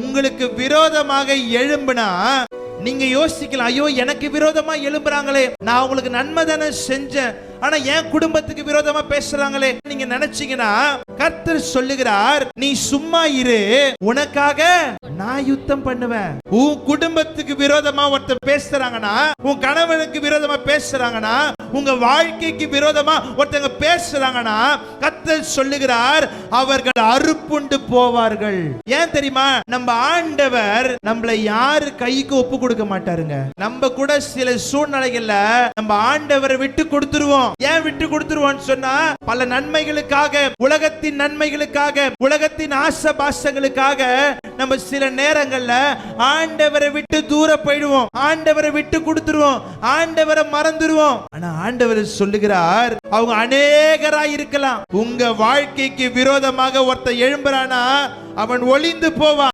உங்களுக்கு விரோதமாக எழும்புனா நீங்க யோசிக்கலாம், ஐயோ எனக்கு விரோதமா எழும்புறாங்களே, நான் உங்களுக்கு நன்மை தானே செஞ்சேன், ஆனா என் குடும்பத்துக்கு விரோதமா பேசுறாங்களே நீங்க நினைச்சீங்கன்னா, கர்த்தர் சொல்லுகிறார், நீ சும்மா இரு, உனக்காக நான் யுத்தம் பண்ணுவேன். உன் குடும்பத்துக்கு விரோதமா ஒருத்தர் பேசுறாங்கன்னா, உன் கணவனுக்கு விரோதமா பேசுறாங்கன்னா, உங்க வாழ்க்கைக்கு விரோதமா ஒருத்தங்க பேசுறாங்கன்னா, கர்த்தர் சொல்லுகிறார், அவர்கள் அறுப்புண்டு போவார்கள். ஏன் தெரியுமா? நம்ம ஆண்டவர் நம்மளை யாரு கைக்கு ஒப்பு கொடுக்க மாட்டாருங்க. நம்ம கூட சில சூழ்நிலைகள்ல நம்ம ஆண்டவரை விட்டு கொடுத்துருவோம். ஏன் விட்டு கொடுத்துருவோம் சொன்னா, பல நன்மைகளுக்காக, உலகத்தின் நன்மைகளுக்காக, உலகத்தின் ஆசபாசங்களுக்காக நம்ம சில நேரங்கள்ல ஆண்டவரை விட்டு தூர போயிடுவோம், ஆண்டவரை விட்டு கொடுத்துருவோம், ஆண்டவரை மறந்துடுவோம். ஆனா ஆண்டவர் சொல்லுகிறார், அவங்க அநேகராய் இருக்கலாம், உங்க வாழ்க்கைக்கு விரோதமாக ஒருத்தர் எழும்புறானா அவன் ஒளிந்து போவான்.